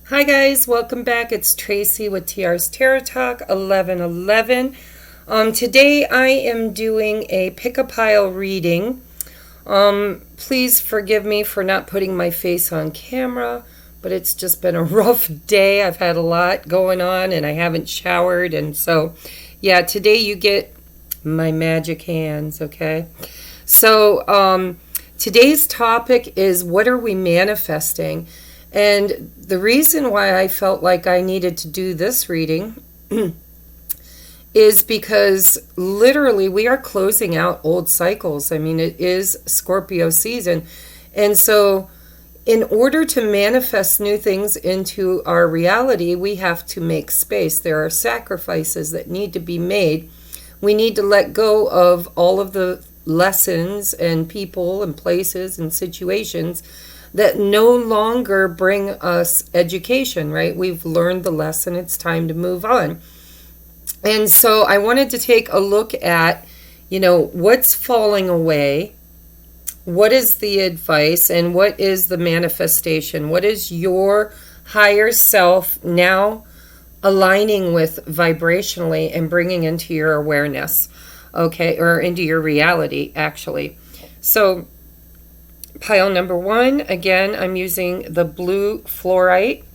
Hi guys, welcome back. It's Tracy with TR's Tarot Talk 1111. Today I am doing a pick-a-pile reading. Please forgive me for not putting my face on camera, but it's just been a rough day. I've had a lot going on and I haven't showered, and so yeah, today you get my magic hands, okay? So today's topic is, what are we manifesting? And the reason why I felt like I needed to do this reading is because literally we are closing out old cycles. I mean, it is Scorpio season. And so in order to manifest new things into our reality, we have to make space. There are sacrifices that need to be made. We need to let go of all of the lessons and people and places and situations that no longer bring us education, right? We've learned the lesson. It's time to move on. And so I wanted to take a look at, what's falling away, what is the advice, and what is the manifestation? What is your higher self now aligning with vibrationally and bringing into your awareness, okay, or into your reality, actually. So pile number one, again, I'm using the blue fluorite.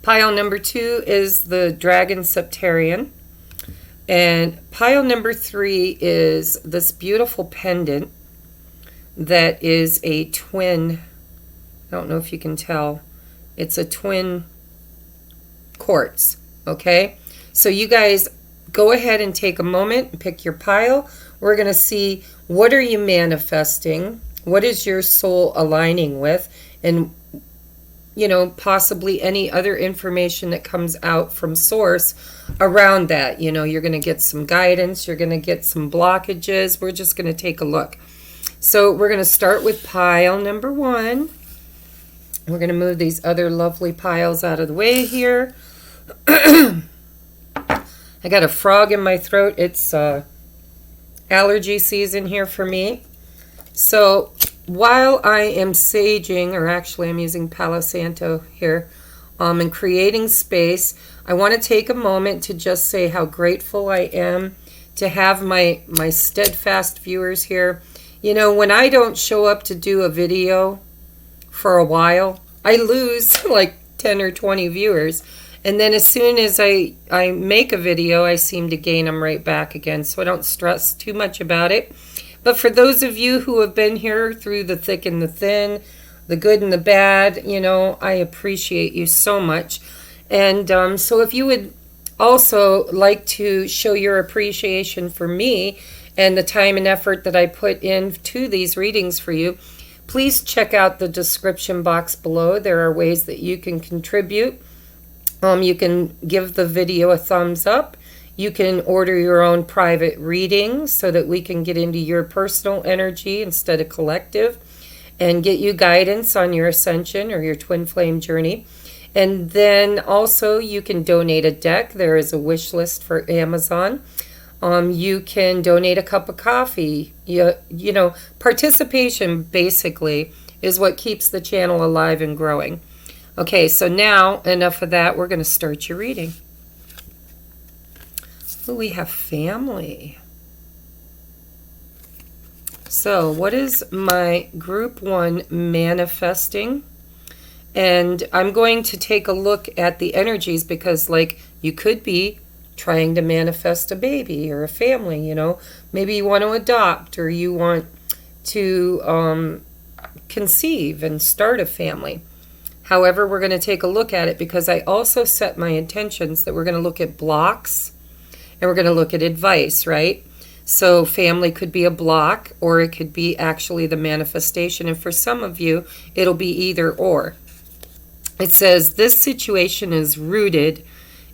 Pile number two is the dragon septarian. And pile number three is this beautiful pendant that is a twin. I don't know if you can tell. It's a twin quartz, okay? So you guys go ahead and take a moment and pick your pile. We're going to see, what are you manifesting? What is your soul aligning with? And, possibly any other information that comes out from source around that. You're going to get some guidance. You're going to get some blockages. We're just going to take a look. So we're going to start with pile number one. We're going to move these other lovely piles out of the way here. I got a frog in my throat. It's allergy season here for me. So while I am saging, or actually I'm using Palo Santo here, and creating space, I want to take a moment to just say how grateful I am to have my steadfast viewers here. When I don't show up to do a video for a while, I lose like 10 or 20 viewers. And then as soon as I make a video, I seem to gain them right back again. So I don't stress too much about it. But for those of you who have been here through the thick and the thin, the good and the bad, I appreciate you so much. And so if you would also like to show your appreciation for me and the time and effort that I put into these readings for you, please check out the description box below. There are ways that you can contribute. You can give the video a thumbs up. You can order your own private reading so that we can get into your personal energy instead of collective and get you guidance on your ascension or your twin flame journey. And then also you can donate a deck. There is a wish list for Amazon. You can donate a cup of coffee. Participation basically is what keeps the channel alive and growing. Okay, so now enough of that. We're going to start your reading. Ooh, we have family. So what is my group one manifesting? And I'm going to take a look at the energies because, you could be trying to manifest a baby or a family, Maybe you want to adopt, or you want to conceive and start a family. However, we're going to take a look at it because I also set my intentions that we're going to look at blocks and we're going to look at advice, right? So family could be a block, or it could be actually the manifestation. And for some of you, it'll be either or. It says, this situation is rooted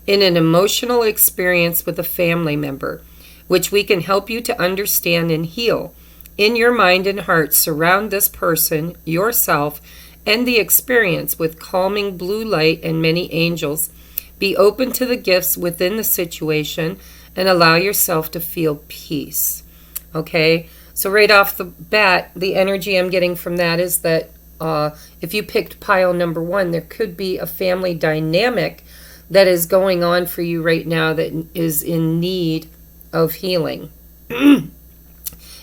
in an emotional experience with a family member, which we can help you to understand and heal. In your mind and heart, surround this person, yourself, and the experience with calming blue light and many angels. Be open to the gifts within the situation and allow yourself to feel peace. Okay, so right off the bat, the energy I'm getting from that is that if you picked pile number 1, there could be a family dynamic that is going on for you right now that is in need of healing. And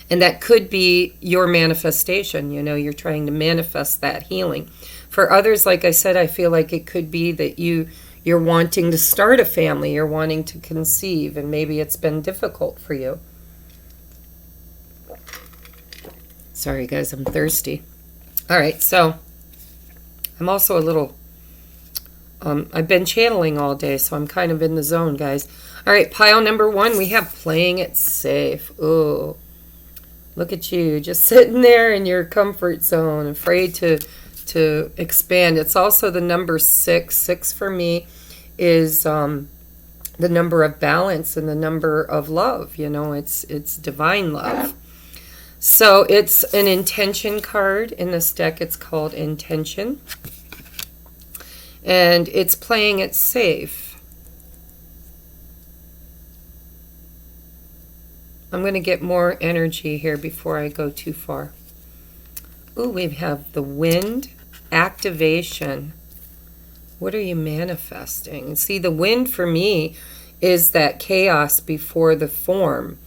that could be your manifestation. You know, you're trying to manifest that healing. For others, like I said, I feel like it could be that you're wanting to start a family, you're wanting to conceive, and maybe it's been difficult for you. Sorry, guys, I'm thirsty. All right, so I'm also a little, I've been channeling all day, so I'm kind of in the zone, guys. All right, pile number 1, we have playing it safe. Ooh, look at you, just sitting there in your comfort zone, afraid to expand. It's also the number 6. 6 for me is the number of balance and the number of love. You know, it's divine love. So it's an intention card in this deck. It's called Intention. And it's playing it safe. I'm going to get more energy here before I go too far. Ooh, we have the wind, activation. What are you manifesting? See, the wind for me is that chaos before the form.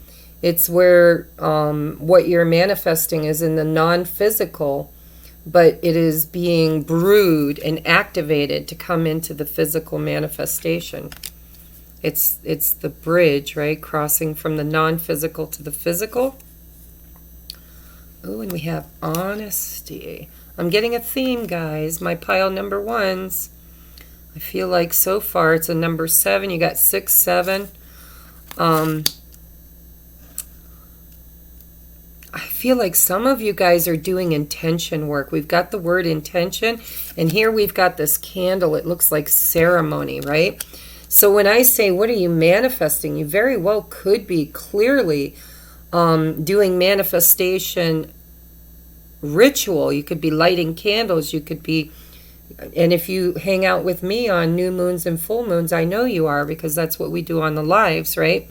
It's where what you're manifesting is in the non-physical, but it is being brewed and activated to come into the physical manifestation. It's the bridge, right? Crossing from the non-physical to the physical. Oh, and we have honesty. I'm getting a theme, guys. My pile number 1s. I feel like so far it's a number 7. You got 6, 7. I feel like some of you guys are doing intention work. We've got the word intention, and here we've got this candle. It looks like ceremony, right? So when I say, what are you manifesting? You very well could be clearly doing manifestation ritual. You could be lighting candles. You could be, and if you hang out with me on new moons and full moons, I know you are, because that's what we do on the lives, right?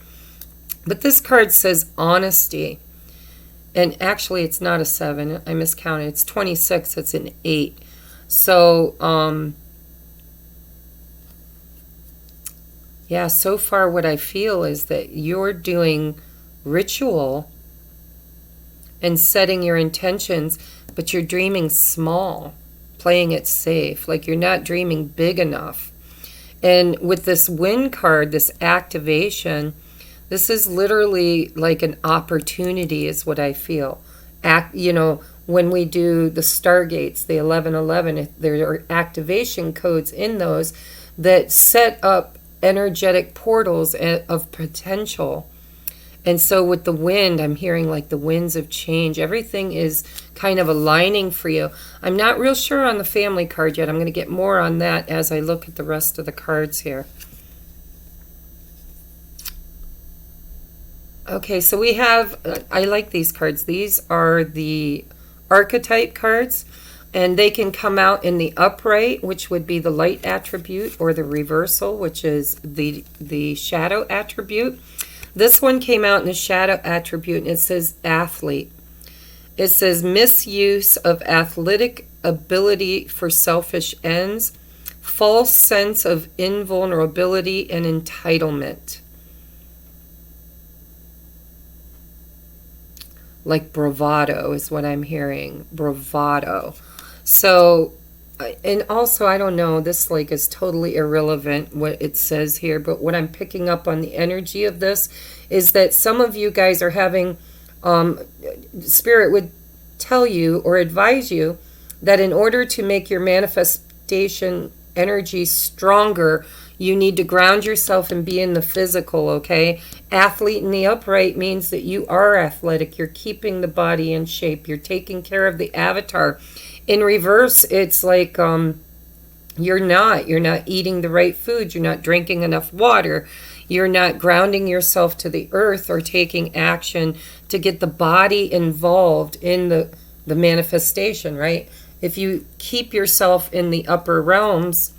But this card says honesty. And actually, it's not a 7. I miscounted. It's 26. It's an 8. So, yeah, so far what I feel is that you're doing ritual and setting your intentions, but you're dreaming small, playing it safe. Like you're not dreaming big enough. And with this wind card, this activation, this is literally like an opportunity is what I feel. You know, when we do the stargates, the 1111, there are activation codes in those that set up energetic portals of potential. And so with the wind, I'm hearing like the winds of change. Everything is kind of aligning for you. I'm not real sure on the family card yet. I'm going to get more on that as I look at the rest of the cards here. Okay, so we have, I like these cards. These are the archetype cards, and they can come out in the upright, which would be the light attribute, or the reversal, which is the shadow attribute. This one came out in the shadow attribute, and it says athlete. It says misuse of athletic ability for selfish ends, false sense of invulnerability and entitlement. Like bravado is what I'm hearing. Bravado. So, and also, I don't know, this like is totally irrelevant what it says here, but what I'm picking up on the energy of this is that some of you guys are having, Spirit would tell you or advise you that in order to make your manifestation energy stronger, you need to ground yourself and be in the physical, okay? Athlete in the upright means that you are athletic. You're keeping the body in shape. You're taking care of the avatar. In reverse, it's like you're not eating the right food. You're not drinking enough water. You're not grounding yourself to the earth or taking action to get the body involved in the manifestation, right? If you keep yourself in the upper realms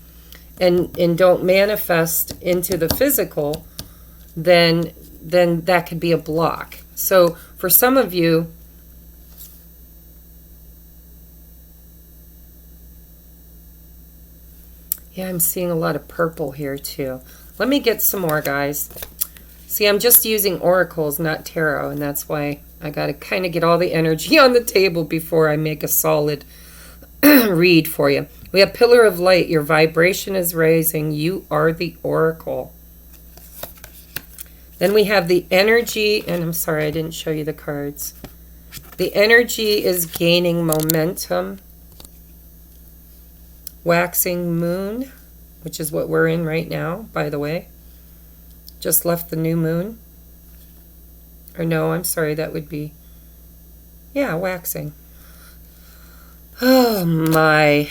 and don't manifest into the physical, then that could be a block. So for some of you, Yeah, I'm seeing a lot of purple here too. Let me get some more, guys. See, I'm just using oracles, not tarot, and that's why I got to kind of get all the energy on the table before I make a solid read for you. We have Pillar of Light. Your vibration is raising. You are the oracle. Then we have the energy, and I'm sorry I didn't show you the cards. The energy is gaining momentum. Waxing moon, which is what we're in right now, by the way. Just left the new moon. Or no, I'm sorry, that would be, yeah, waxing. Oh my.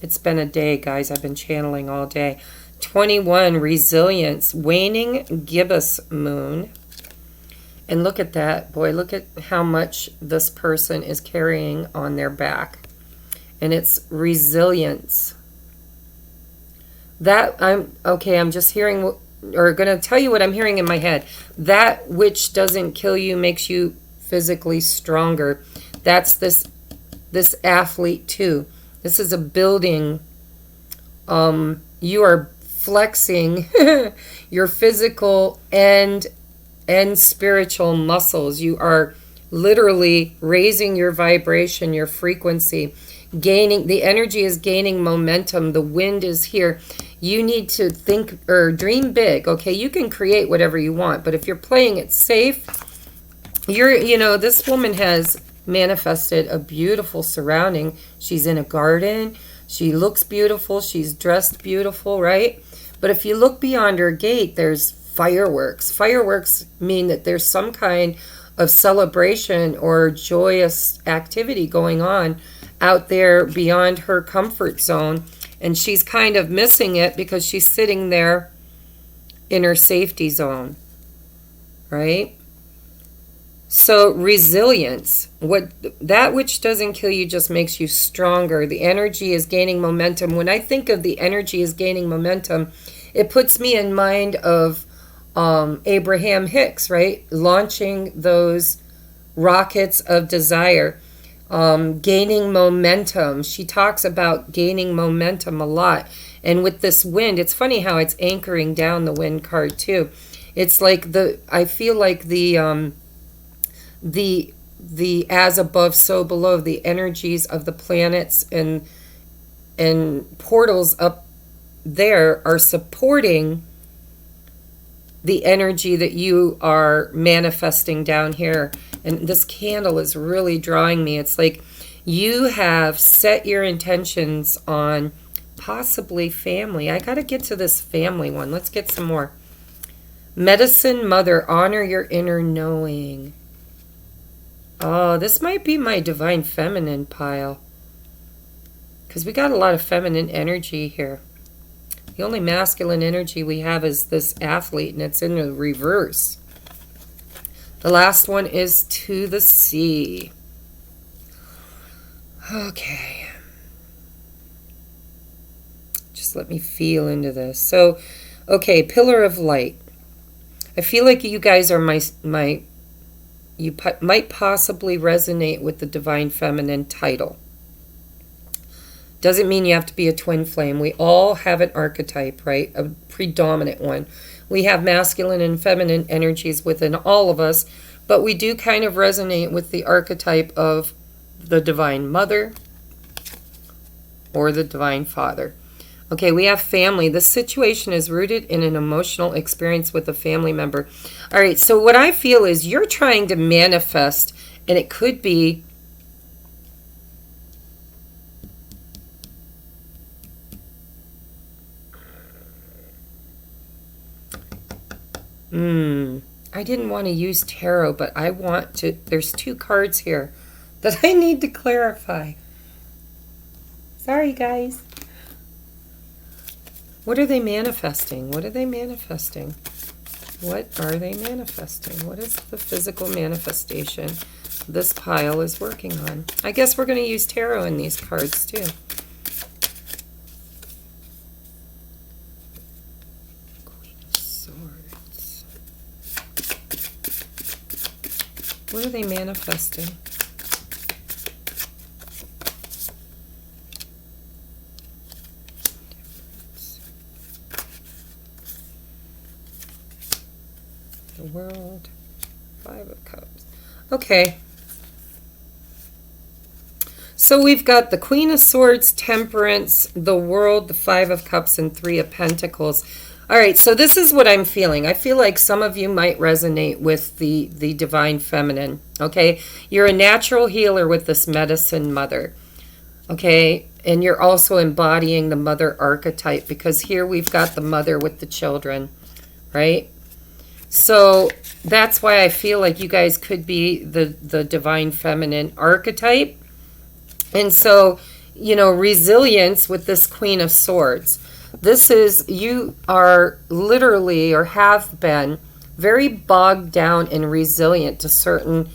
It's been a day, guys. I've been channeling all day. 21, resilience, waning gibbous moon. And look at that. Boy, look at how much this person is carrying on their back. And it's resilience. That, I'm just hearing, or going to tell you what I'm hearing in my head. That which doesn't kill you makes you physically stronger. That's this athlete too. This is a building. You are flexing your physical and spiritual muscles. You are literally raising your vibration, your frequency. Gaining, the energy is gaining momentum. The wind is here. You need to think or dream big. Okay, you can create whatever you want, but if you're playing it safe, this woman has manifested a beautiful surrounding. She's in a garden. She looks beautiful. She's dressed beautiful, right? But if you look beyond her gate, there's fireworks. Fireworks mean that there's some kind of celebration or joyous activity going on out there beyond her comfort zone, and she's kind of missing it because she's sitting there in her safety zone, right? So resilience, that which doesn't kill you just makes you stronger. The energy is gaining momentum. When I think of the energy is gaining momentum, it puts me in mind of Abraham Hicks, right? Launching those rockets of desire. Gaining momentum. She talks about gaining momentum a lot. And with this wind, it's funny how it's anchoring down the wind card too. It's like I feel like the as above, so below, the energies of the planets and portals up there are supporting the energy that you are manifesting down here. And this candle is really drawing me. It's like you have set your intentions on possibly family. I got to get to this family one. Let's get some more. Medicine Mother, honor your inner knowing. Oh, this might be my divine feminine pile, because we got a lot of feminine energy here. The only masculine energy we have is this athlete, and it's in the reverse. The last one is to the sea. Okay. Just let me feel into this. So, okay, Pillar of Light. I feel like you guys are you might possibly resonate with the Divine Feminine title. Doesn't mean you have to be a twin flame. We all have an archetype, right? A predominant one. We have masculine and feminine energies within all of us, but we do kind of resonate with the archetype of the Divine Mother or the Divine Father. Okay, we have family. This situation is rooted in an emotional experience with a family member. All right, so what I feel is you're trying to manifest, and it could be I didn't want to use tarot, but I want to. There's two cards here that I need to clarify. Sorry, guys. What are they manifesting? What are they manifesting? What are they manifesting? What is the physical manifestation this pile is working on? I guess we're going to use tarot in these cards too. Queen of Swords. What are they manifesting? The World, Five of Cups. Okay. So we've got the Queen of Swords, Temperance, the World, the Five of Cups, and Three of Pentacles. All right, so this is what I'm feeling. I feel like some of you might resonate with the Divine Feminine, okay? You're a natural healer with this Medicine Mother, okay? And you're also embodying the Mother archetype, because here we've got the mother with the children, right? So that's why I feel like you guys could be the Divine Feminine archetype. And so, you know, resilience with this Queen of Swords. This is, you are literally, or have been, very bogged down and resilient to certain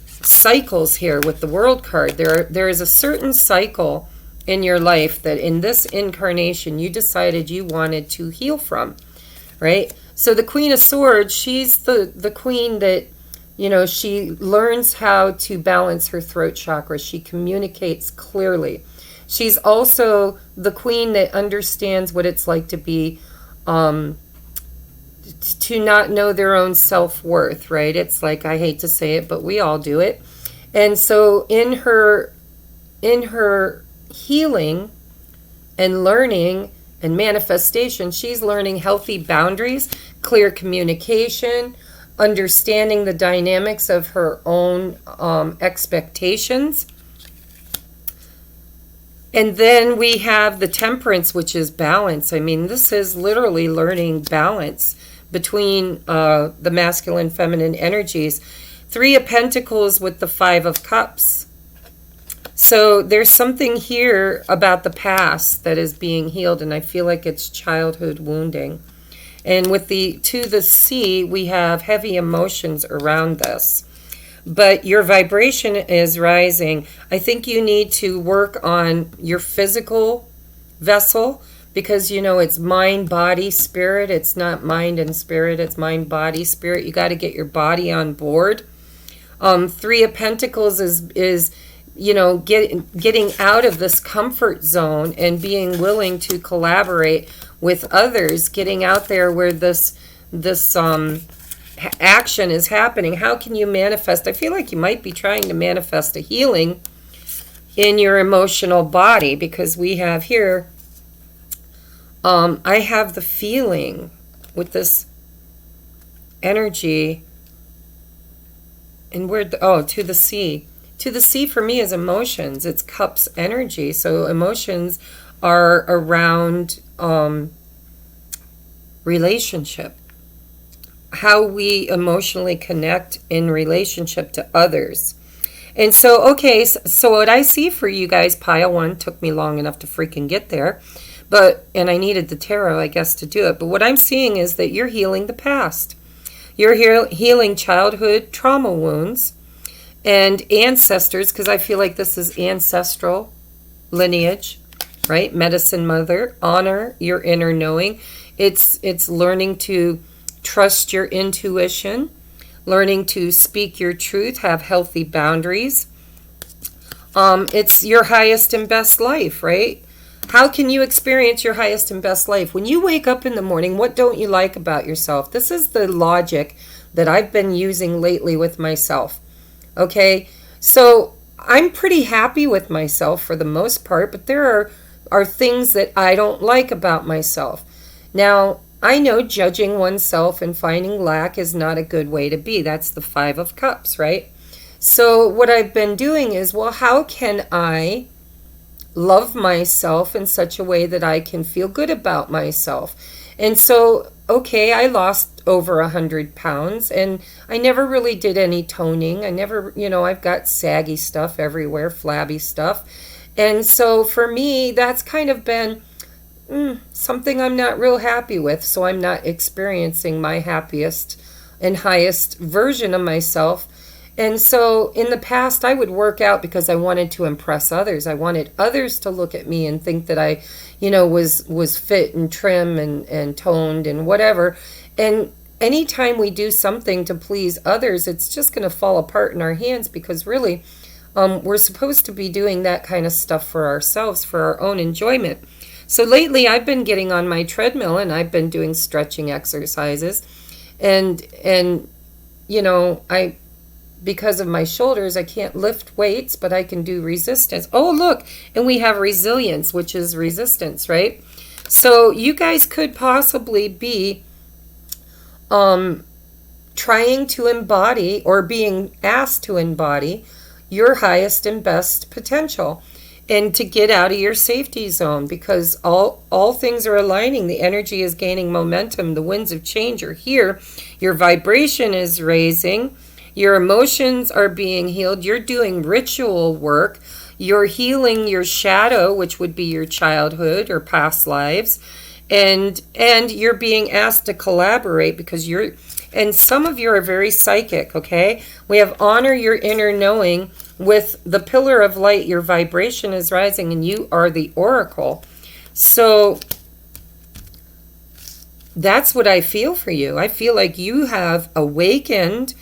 cycles here with the World card. There is a certain cycle in your life that in this incarnation you decided you wanted to heal from, right? So the Queen of Swords, she's the queen that, you know, she learns how to balance her throat chakra. She communicates clearly. She's also the queen that understands what it's like to be, to not know their own self-worth, right? It's like, I hate to say it, but we all do it. And so in her healing and learning and manifestation, she's learning healthy boundaries, clear communication, understanding the dynamics of her own expectations. And then we have the Temperance, which is balance. I mean, this is literally learning balance between the masculine, feminine energies. Three of Pentacles with the Five of Cups. So there's something here about the past that is being healed, and I feel like it's childhood wounding. And with the to the sea, we have heavy emotions around this. But your vibration is rising. I think you need to work on your physical vessel, because, you know, it's mind, body, spirit. It's not mind and spirit. It's mind, body, spirit. You got to get your body on board. Three of Pentacles is you know, getting out of this comfort zone and being willing to collaborate with others, getting out there where this action is happening. How can you manifest? I feel like you might be trying to manifest a healing in your emotional body, because we have here, I have the feeling with this energy, and where, to the sea. To the sea for me is emotions. It's cups energy. So emotions are around relationship. How we emotionally connect in relationship to others. And so, okay, so what I see for you guys, pile one, took me long enough to freaking get there. And I needed the tarot, I guess, to do it. But what I'm seeing is that you're healing the past. You're healing childhood trauma wounds and ancestors, because I feel like this is ancestral lineage, right? Medicine Mother, honor your inner knowing. It's learning to trust your intuition, learning to speak your truth, have healthy boundaries. It's your highest and best life, right? How can you experience your highest and best life? When you wake up in the morning, what don't you like about yourself? This is the logic that I've been using lately with myself. Okay, so I'm pretty happy with myself for the most part, but there are things that I don't like about myself. Now, I know judging oneself and finding lack is not a good way to be. That's the Five of Cups, right? So what I've been doing is, well, how can I love myself in such a way that I can feel good about myself? And so, okay, I lost over 100 pounds, and I never really did any toning. I never, I've got saggy stuff everywhere, flabby stuff. And so for me, that's kind of been something I'm not real happy with. So I'm not experiencing my happiest and highest version of myself. And so in the past, I would work out because I wanted to impress others. I wanted others to look at me and think that I, was fit and trim and toned and whatever. And anytime we do something to please others, it's just going to fall apart in our hands, because really, we're supposed to be doing that kind of stuff for ourselves, for our own enjoyment. So lately, I've been getting on my treadmill and I've been doing stretching exercises. And you know, because of my shoulders, I can't lift weights, but I can do resistance. Oh, look, and we have resilience, which is resistance, right? So you guys could possibly be trying to embody or being asked to embody your highest and best potential and to get out of your safety zone, because all things are aligning. The energy is gaining momentum. The winds of change are here. Your vibration is raising. Your emotions are being healed. You're doing ritual work. You're healing your shadow, which would be your childhood or past lives. And you're being asked to collaborate because and some of you are very psychic, okay? We have honor your inner knowing. With the pillar of light, your vibration is rising and you are the oracle. So that's what I feel for you. I feel like you have awakened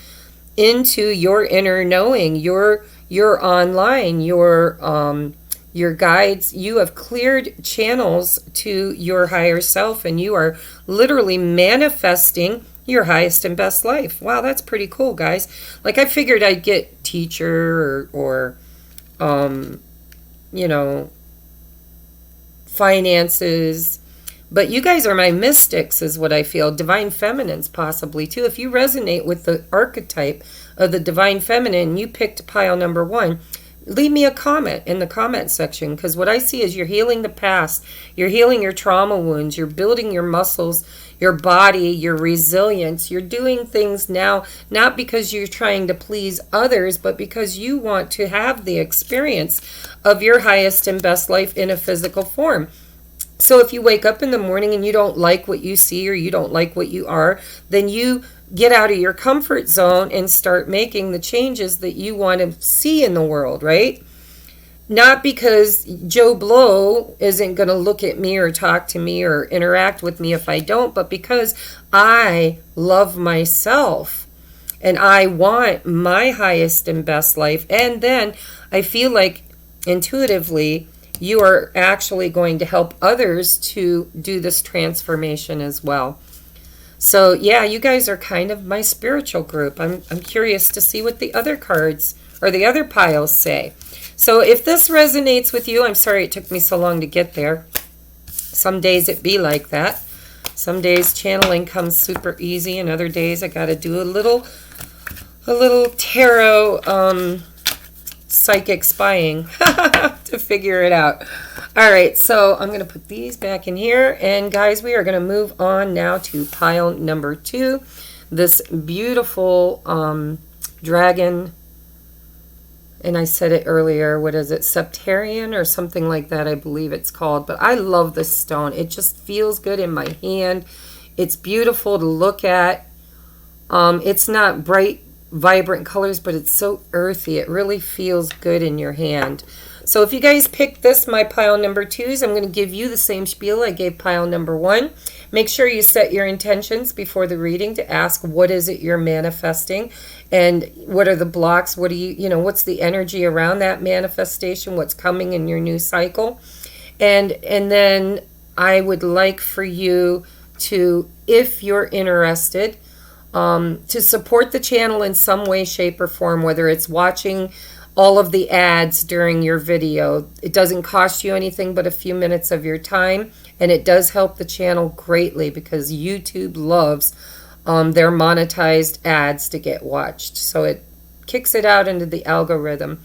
into your inner knowing, your online, your guides. You have cleared channels to your higher self, and you are literally manifesting your highest and best life. Wow, that's pretty cool, guys. Like, I figured I'd get teacher or you know, finances. But you guys are my mystics, is what I feel. Divine feminines, possibly, too. If you resonate with the archetype of the divine feminine, you picked pile number 1, leave me a comment in the comment section, because what I see is you're healing the past. You're healing your trauma wounds. You're building your muscles, your body, your resilience. You're doing things now, not because you're trying to please others, but because you want to have the experience of your highest and best life in a physical form. So if you wake up in the morning and you don't like what you see or you don't like what you are, then you get out of your comfort zone and start making the changes that you want to see in the world, right? Not because Joe Blow isn't going to look at me or talk to me or interact with me if I don't, but because I love myself and I want my highest and best life. And then I feel like intuitively you are actually going to help others to do this transformation as well. So yeah, you guys are kind of my spiritual group. I'm curious to see what the other cards or the other piles say. So if this resonates with you, I'm sorry it took me so long to get there. Some days it be like that. Some days channeling comes super easy, and other days I got to do a little tarot psychic spying to figure it out. All right, so I'm going to put these back in here. And guys, we are going to move on now to pile number 2. This beautiful dragon. And I said it earlier, what is it? Septarian or something like that, I believe it's called. But I love this stone. It just feels good in my hand. It's beautiful to look at. It's not bright, vibrant colors, but it's so earthy. It really feels good in your hand. So if you guys picked this, my pile number 2s, I'm going to give you the same spiel I gave pile number 1. Make sure you set your intentions before the reading to ask what is it you're manifesting and what are the blocks, what do you what's the energy around that manifestation, what's coming in your new cycle. And then I would like for you to, if you're interested, to support the channel in some way, shape, or form, whether it's watching all of the ads during your video. It doesn't cost you anything but a few minutes of your time, and it does help the channel greatly because YouTube loves their monetized ads to get watched. So it kicks it out into the algorithm.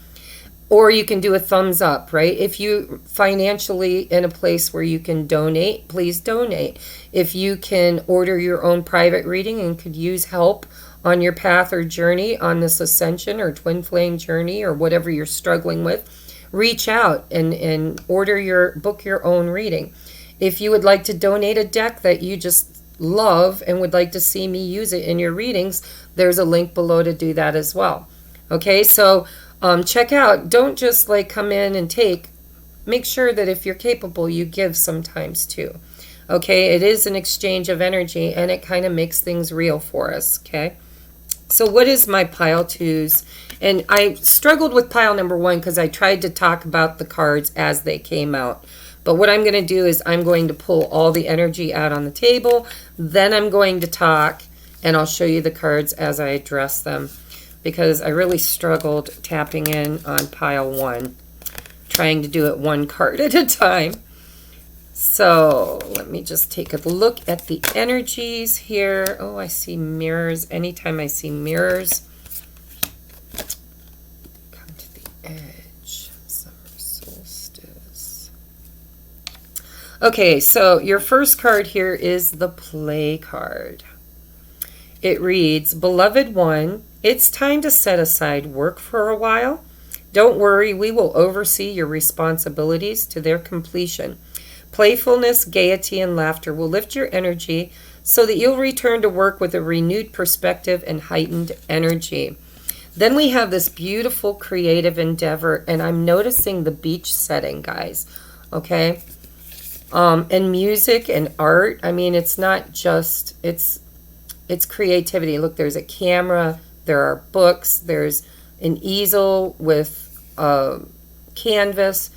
Or you can do a thumbs up, right? If you financially in a place where you can donate, please donate. If you can order your own private reading and could use help on your path or journey on this ascension or twin flame journey or whatever you're struggling with, reach out and book your own reading. If you would like to donate a deck that you just love and would like to see me use it in your readings, there's a link below to do that as well. Okay, so check out. Don't just like come in and take. Make sure that if you're capable, you give sometimes too. Okay, it is an exchange of energy and it kind of makes things real for us. Okay, so what is my pile 2s? And I struggled with pile number 1 because I tried to talk about the cards as they came out. But what I'm going to do is I'm going to pull all the energy out on the table. Then I'm going to talk And I'll show you the cards as I address them, because I really struggled tapping in on pile 1, trying to do it one card at a time. So let me just take a look at the energies here. Oh, I see mirrors. Anytime I see mirrors, come to the edge. Summer solstice. Okay, so your first card here is the play card. It reads, Beloved one, it's time to set aside work for a while. Don't worry, we will oversee your responsibilities to their completion. Playfulness, gaiety, and laughter will lift your energy so that you'll return to work with a renewed perspective and heightened energy. Then we have this beautiful creative endeavor, and I'm noticing the beach setting, guys, okay? And music and art. I mean, it's not just, it's creativity. Look, there's a camera, there are books, there's an easel with canvas,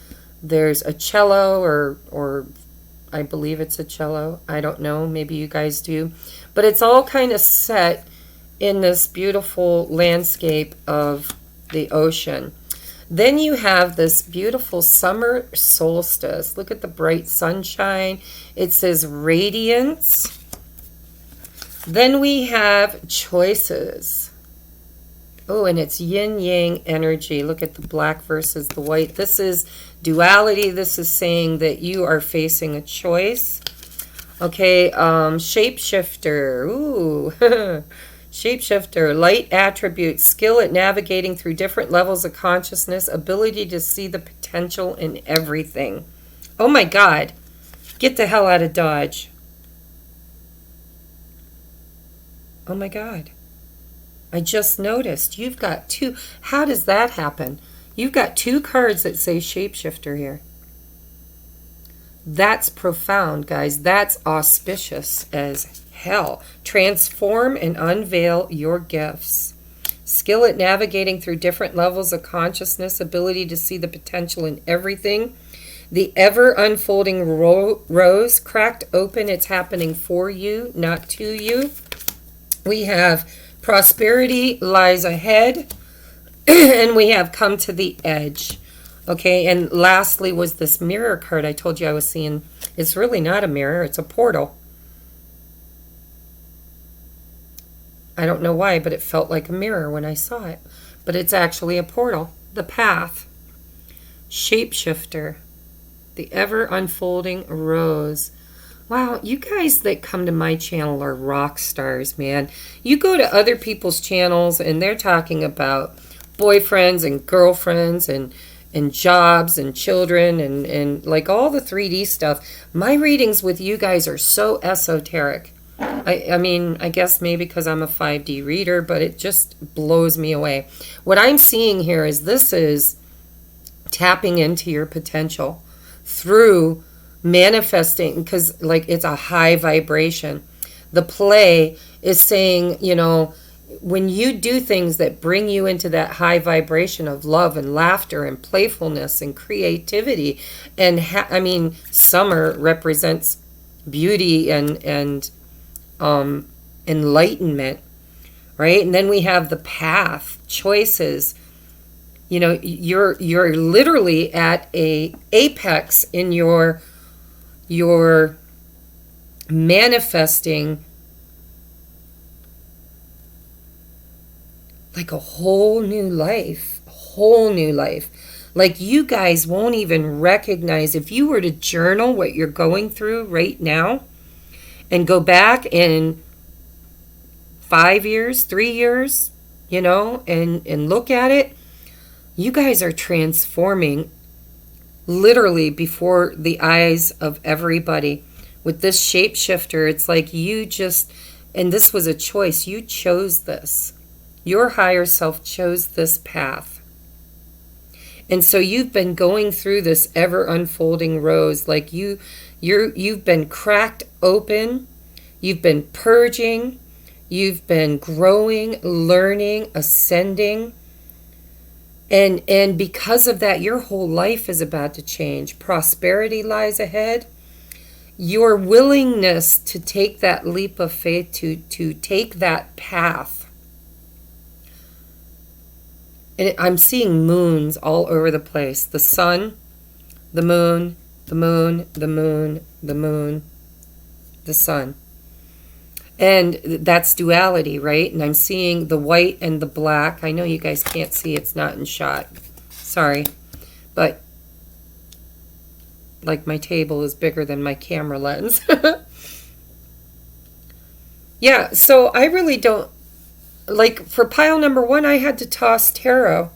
there's a cello, or I believe it's a cello. I don't know. Maybe you guys do. But it's all kind of set in this beautiful landscape of the ocean. Then you have this beautiful summer solstice. Look at the bright sunshine. It says radiance. Then we have choices. Oh, and it's yin-yang energy. Look at the black versus the white. This is duality. This is saying that you are facing a choice. Okay, shapeshifter. Ooh, shapeshifter. Light attributes, skill at navigating through different levels of consciousness, ability to see the potential in everything. Oh my God. Get the hell out of Dodge. Oh my God. I just noticed you've got 2. How does that happen? You've got 2 cards that say shapeshifter here. That's profound, guys. That's auspicious as hell. Transform and unveil your gifts. Skill at navigating through different levels of consciousness, ability to see the potential in everything. The ever unfolding rose cracked open. It's happening for you, not to you. We have prosperity lies ahead, and we have come to the edge. Okay, and lastly was this mirror card I told you I was seeing. It's really not a mirror, it's a portal. I don't know why, but it felt like a mirror when I saw it. But it's actually a portal. The path. Shapeshifter. The ever unfolding rose. Wow, you guys that come to my channel are rock stars, man. You go to other people's channels and they're talking about boyfriends and girlfriends and jobs and children and like all the 3D stuff. My readings with you guys are so esoteric. I mean, I guess maybe because I'm a 5D reader, but it just blows me away. What I'm seeing here is this is tapping into your potential through manifesting, because like it's a high vibration. The play is saying, you know, when you do things that bring you into that high vibration of love and laughter and playfulness and creativity, and I mean, summer represents beauty and enlightenment, right? And then we have the path, choices. You know, you're literally at a apex in your manifesting like a whole new life, Like you guys won't even recognize, if you were to journal what you're going through right now and go back in 5 years, 3 years, you know, and look at it, you guys are transforming literally before the eyes of everybody. With this shapeshifter, it's like you just, and this was a choice. You chose this. Your higher self chose this path. And so you've been going through this ever unfolding rose. Like you've been cracked open. You've been purging. You've been growing, learning, ascending. And because of that, your whole life is about to change. Prosperity lies ahead. your willingness to take that leap of faith, to take that path. And I'm seeing moons all over the place. The sun, the moon, the moon, the moon, the moon, the sun. And that's duality, right? And I'm seeing the white and the black. I know you guys can't see, it's not in shot. Sorry. But like my table is bigger than my camera lens. Yeah, so I really don't, like for pile number 1, I had to toss tarot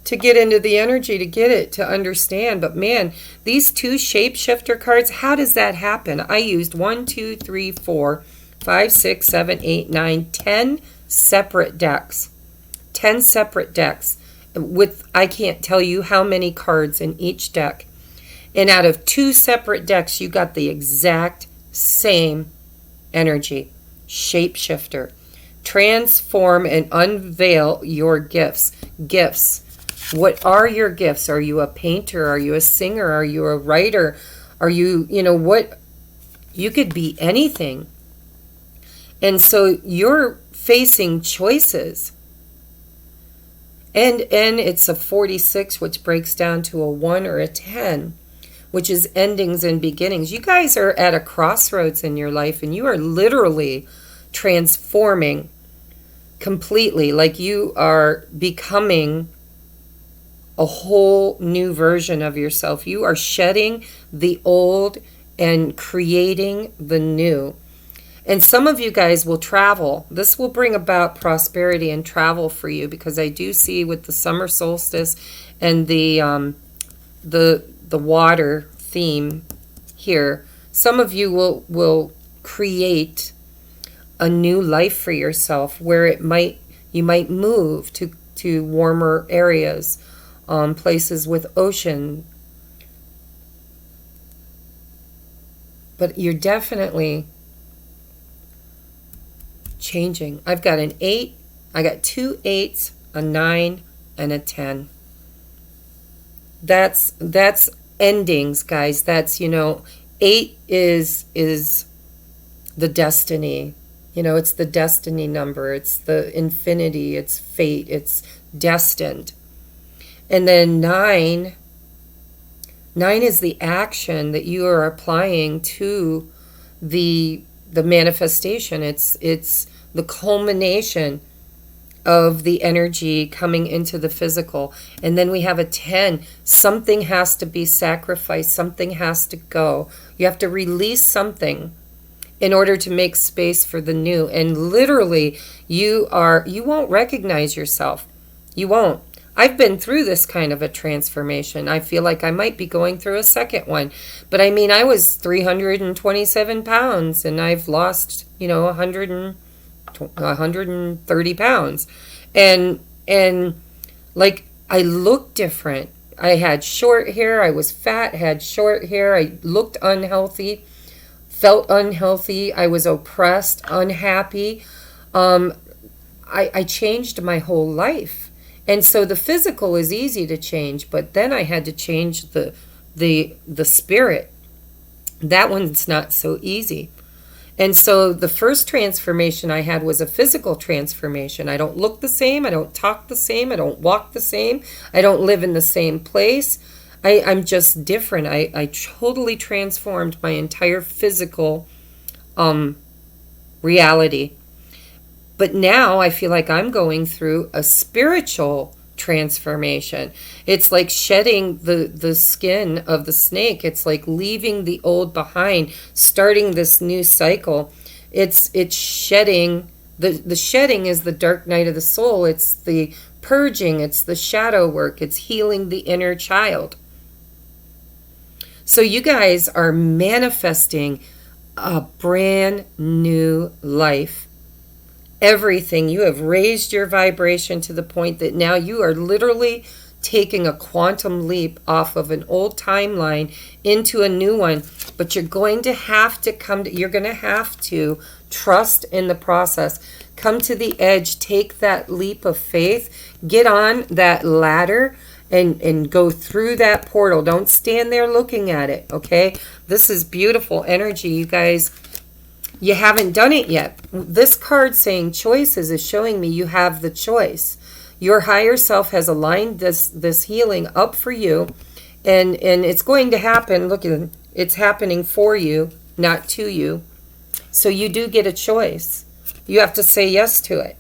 to get into the energy, to get it, to understand. But man, these 2 shapeshifter cards, how does that happen? I used 1, 2, 3, 4, 5, 6, 7, 8, 9, 10 separate decks. 10 separate decks with, I can't tell you how many cards in each deck. And out of 2 separate decks, you got the exact same energy. Shapeshifter. Transform and unveil your gifts. Gifts. What are your gifts? Are you a painter? Are you a singer? Are you a writer? Are you, what? You could be anything. And so you're facing choices. And it's a 46, which breaks down to a 1 or a 10, which is endings and beginnings. You guys are at a crossroads in your life, and you are literally transforming completely. Like you are becoming a whole new version of yourself. You are shedding the old and creating the new. And some of you guys will travel. This will bring about prosperity and travel for you, because I do see with the summer solstice and the water theme here, some of you will create a new life for yourself, where you might move to warmer areas, places with ocean. But you're definitely changing. I've got an 8, I got 2 8s, a 9, and a 10. That's endings, guys. That's, 8 is the destiny. It's the destiny number. It's the infinity. It's fate. It's destined. And then 9 is the action that you are applying to the manifestation. It's the culmination of the energy coming into the physical. And then we have a 10. Something has to be sacrificed. Something has to go. You have to release something in order to make space for the new. And literally, you won't recognize yourself. You won't. I've been through this kind of a transformation. I feel like I might be going through a second one. But I mean, I was 327 pounds and I've lost, 130 pounds. And like, I look different. I had short hair. I was fat, had short hair. I looked unhealthy, felt unhealthy. I was oppressed, unhappy. I changed my whole life. And so the physical is easy to change, but then I had to change the spirit. That one's not so easy. And so the first transformation I had was a physical transformation. I don't look the same. I don't talk the same. I don't walk the same. I don't live in the same place. I'm just different. I totally transformed my entire physical reality. But now I feel like I'm going through a spiritual transformation. It's like shedding the skin of the snake. It's like leaving the old behind, starting this new cycle. It's shedding. The shedding is the dark night of the soul. It's the purging. It's the shadow work. It's healing the inner child. So you guys are manifesting a brand new life. Everything. You have raised your vibration to the point that now you are literally taking a quantum leap off of an old timeline into a new one. But you're going to have to you're going to have to trust in the process. Come to the edge, take that leap of faith, get on that ladder, and go through that portal. Don't stand there looking at it, okay? This is beautiful energy, you guys. You haven't done it yet. This card saying choices is showing me you have the choice. Your higher self has aligned this healing up for you, and it's going to happen. Look, it's happening for you, not to you. So you do get a choice. You have to say yes to it.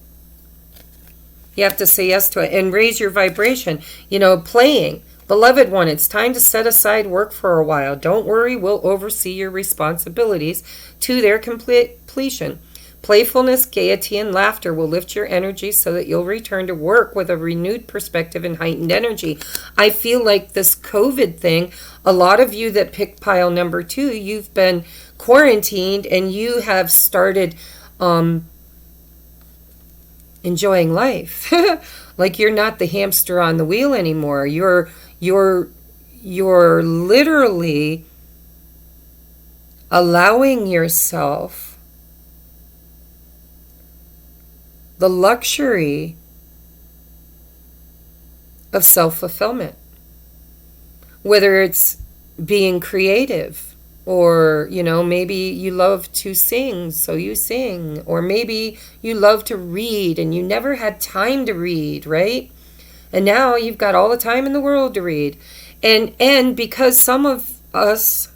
You have to say yes to it and raise your vibration. You know, playing. Beloved one, it's time to set aside work for a while. Don't worry, we'll oversee your responsibilities to their completion. Playfulness, gaiety, and laughter will lift your energy so that you'll return to work with a renewed perspective and heightened energy. I feel like this COVID thing, a lot of you that picked pile number 2, you've been quarantined and you have started enjoying life. Like you're not the hamster on the wheel anymore. You're literally allowing yourself the luxury of self-fulfillment. Whether it's being creative, or, you know, maybe you love to sing, so you sing. Or maybe you love to read and you never had time to read, right? And now you've got all the time in the world to read. And because some of us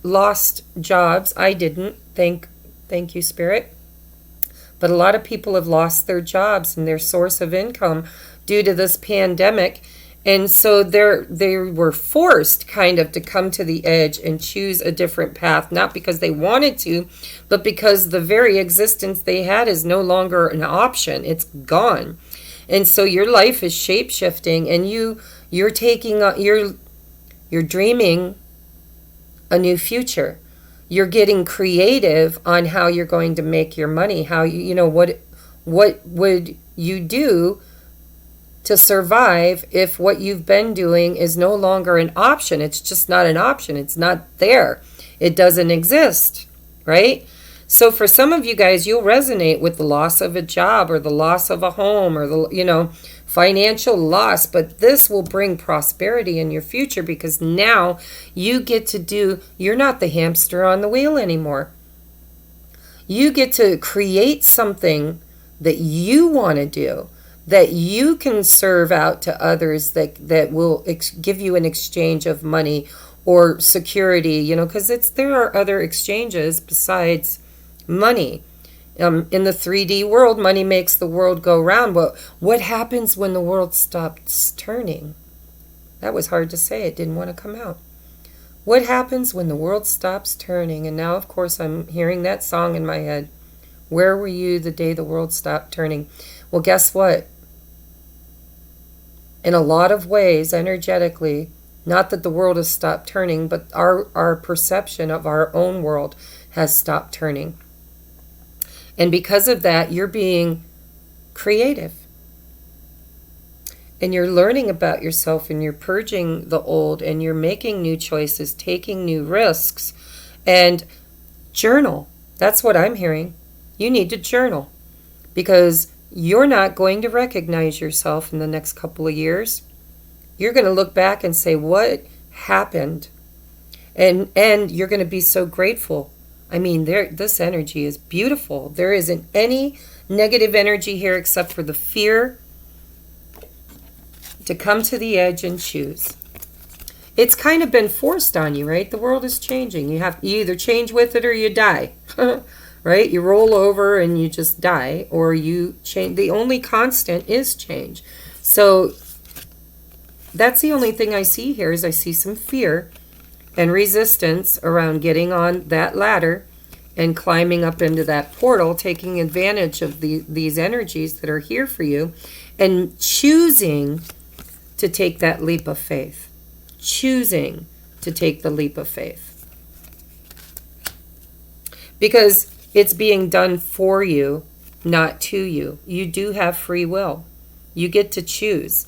lost jobs, I didn't, thank you, Spirit. But a lot of people have lost their jobs and their source of income due to this pandemic. And so they were forced kind of to come to the edge and choose a different path, not because they wanted to, but because the very existence they had is no longer an option. It's gone. And so your life is shape-shifting, and you're taking you're dreaming a new future. You're getting creative on how you're going to make your money, how you know what would you do to survive if what you've been doing is no longer an option. It's just not an option. It's not there. It doesn't exist, right? So for some of you guys, you'll resonate with the loss of a job or the loss of a home or the, you know, financial loss, but this will bring prosperity in your future because now you get to do, you're not the hamster on the wheel anymore. You get to create something that you want to do, that you can serve out to others, that will give you an exchange of money or security, you know, because there are other exchanges besides money. In the 3D world, money makes the world go round. But what happens when the world stops turning? That was hard to say. It didn't want to come out. What happens when the world stops turning? And now, of course, I'm hearing that song in my head. Where were you the day the world stopped turning? Well, guess what? In a lot of ways, energetically, not that the world has stopped turning, but our perception of our own world has stopped turning. And because of that, you're being creative. And you're learning about yourself, and you're purging the old, and you're making new choices, taking new risks. And journal. That's what I'm hearing. You need to journal. Because you're not going to recognize yourself in the next couple of years. You're going to look back and say, what happened? And you're going to be so grateful. I mean, this energy is beautiful. There isn't any negative energy here except for the fear to come to the edge and choose. It's kind of been forced on you, right? The world is changing. You either change with it or you die. Right? You roll over and you just die, or you change. The only constant is change. So that's the only thing I see here is I see some fear and resistance around getting on that ladder and climbing up into that portal, taking advantage of these energies that are here for you, and choosing to take that leap of faith. Choosing to take the leap of faith. Because it's being done for you, not to you. You do have free will. You get to choose.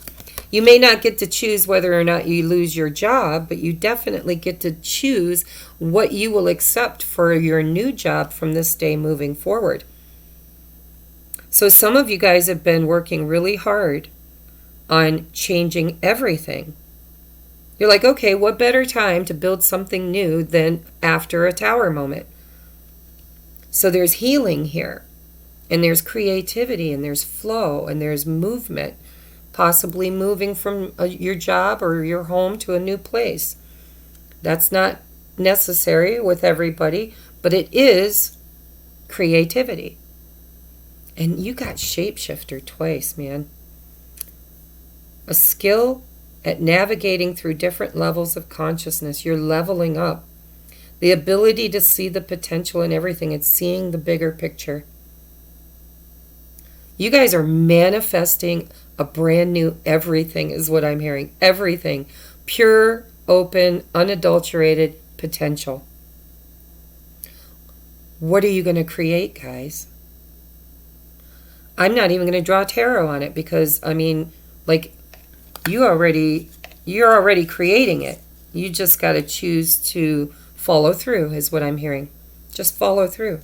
You may not get to choose whether or not you lose your job, but you definitely get to choose what you will accept for your new job from this day moving forward. So some of you guys have been working really hard on changing everything. You're like, okay, what better time to build something new than after a tower moment? So there's healing here, and there's creativity, and there's flow, and there's movement, possibly moving from your job or your home to a new place. That's not necessary with everybody, but it is creativity. And you got shapeshifter twice, man. A skill at navigating through different levels of consciousness. You're leveling up. The ability to see the potential in everything. It's seeing the bigger picture. You guys are manifesting a brand new everything is what I'm hearing. Everything. Pure, open, unadulterated potential. What are you going to create, guys? I'm not even going to draw tarot on it because, I mean, like, you're already creating it. You just got to choose to follow through is what I'm hearing. Just follow through.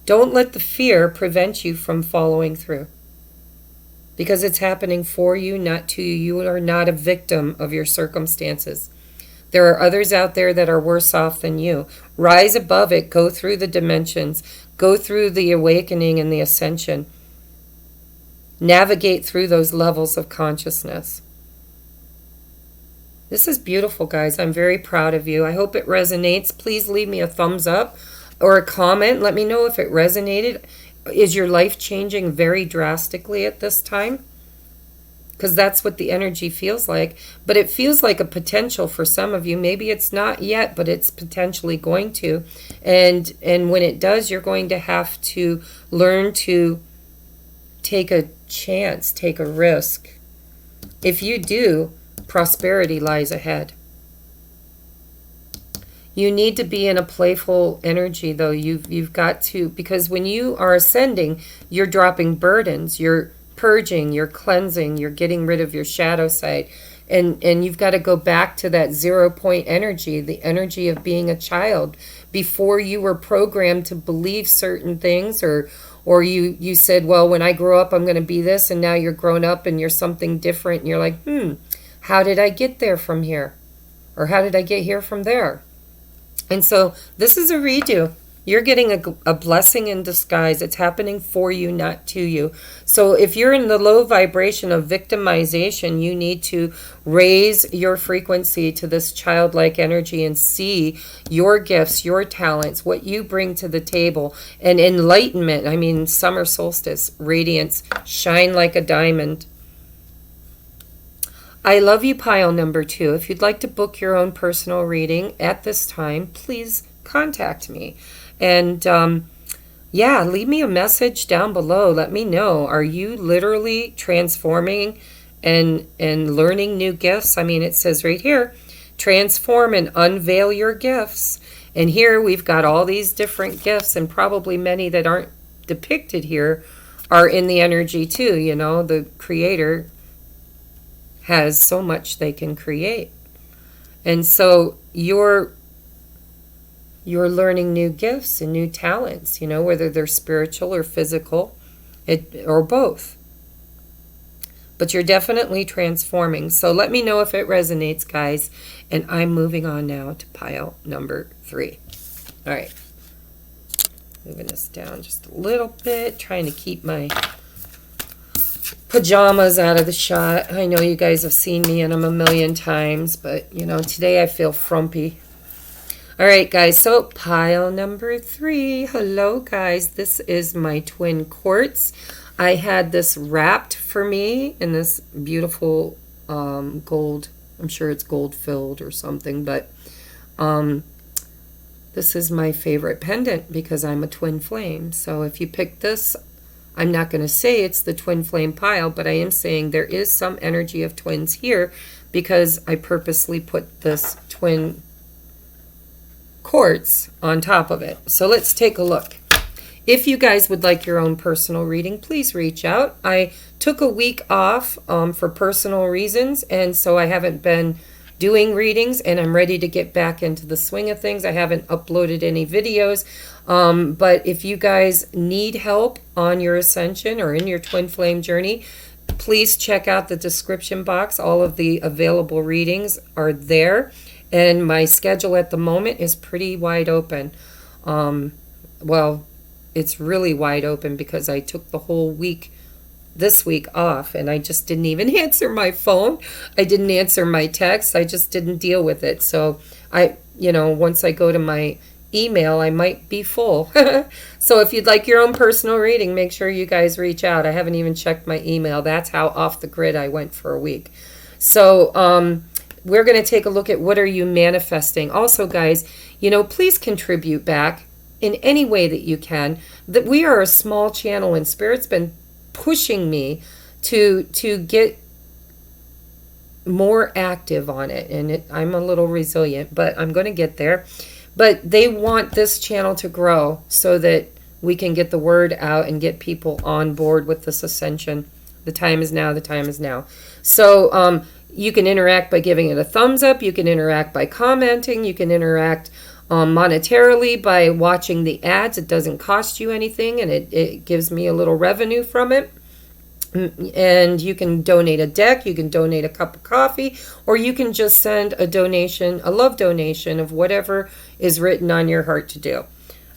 Don't let the fear prevent you from following through. Because it's happening for you, not to you. You are not a victim of your circumstances. There are others out there that are worse off than you. Rise above it. Go through the dimensions. Go through the awakening and the ascension. Navigate through those levels of consciousness. This is beautiful, guys. I'm very proud of you. I hope it resonates. Please leave me a thumbs up or a comment. Let me know if it resonated. Is your life changing very drastically at this time? Because that's what the energy feels like. But it feels like a potential for some of you. Maybe it's not yet, but it's potentially going to. And when it does, you're going to have to learn to take a chance, take a risk. If you do, prosperity lies ahead. You need to be in a playful energy, though. You've got to, because when you are ascending, you're dropping burdens, you're purging, you're cleansing, you're getting rid of your shadow side. And you've got to go back to that 0 point energy, the energy of being a child, before you were programmed to believe certain things, or you said, well, when I grow up, I'm going to be this, and now you're grown up and you're something different, and you're like, how did I get there from here? Or how did I get here from there? And so this is a redo. You're getting a blessing in disguise. It's happening for you, not to you. So if you're in the low vibration of victimization, you need to raise your frequency to this childlike energy and see your gifts, your talents, what you bring to the table. And enlightenment, I mean, summer solstice, radiance, shine like a diamond. I love you, pile number 2. If you'd like to book your own personal reading at this time, please contact me. And yeah, leave me a message down below. Let me know. Are you literally transforming and learning new gifts? I mean, it says right here, transform and unveil your gifts. And here we've got all these different gifts, and probably many that aren't depicted here are in the energy too. You know, the creator has so much they can create. And so you're learning new gifts and new talents, you know, whether they're spiritual or physical, or both. But you're definitely transforming. So let me know if it resonates, guys. And I'm moving on now to pile number 3. All right. Moving this down just a little bit, trying to keep my pajamas out of the shot. I know you guys have seen me in them a million times, but, you know, today I feel frumpy. All right, guys, so pile number 3. Hello, guys. This is my twin quartz. I had this wrapped for me in this beautiful gold. I'm sure it's gold filled or something, but this is my favorite pendant because I'm a twin flame. So if you pick this, I'm not going to say it's the twin flame pile, but I am saying there is some energy of twins here because I purposely put this twin quartz on top of it. So let's take a look. If you guys would like your own personal reading, please reach out. I took a week off for personal reasons, and so I haven't been doing readings, and I'm ready to get back into the swing of things. I haven't uploaded any videos, but if you guys need help on your ascension or in your twin flame journey, please check out the description box. All of the available readings are there. And my schedule at the moment is pretty wide open. Well, it's really wide open because I took the whole week this week off, and I just didn't even answer my phone. I didn't answer my text. I just didn't deal with it. So once I go to my email, I might be full. So if you'd like your own personal reading, make sure you guys reach out. I haven't even checked my email. That's how off the grid I went for a week. So we're going to take a look at what are you manifesting. Also, guys, please contribute back in any way that you can. That we are a small channel, and Spirit's been pushing me to get more active on it, and I'm a little resilient, but I'm going to get there. But they want this channel to grow so that we can get the word out and get people on board with this ascension. The time is now. The time is now. So you can interact by giving it a thumbs up. You can interact by commenting. You can interact monetarily by watching the ads. It doesn't cost you anything, and it gives me a little revenue from it. And you can donate a deck, you can donate a cup of coffee, or you can just send a donation, a love donation of whatever is written on your heart to do.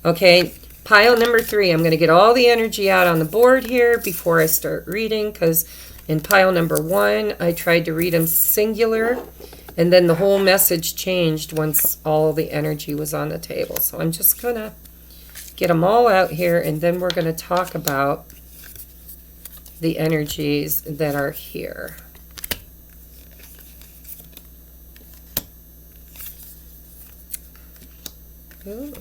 Okay, pile number 3. I'm going to get all the energy out on the board here before I start reading, because in pile number 1, I tried to read them singular, and then the whole message changed once all the energy was on the table. So I'm just going to get them all out here, and then we're going to talk about the energies that are here. Ooh.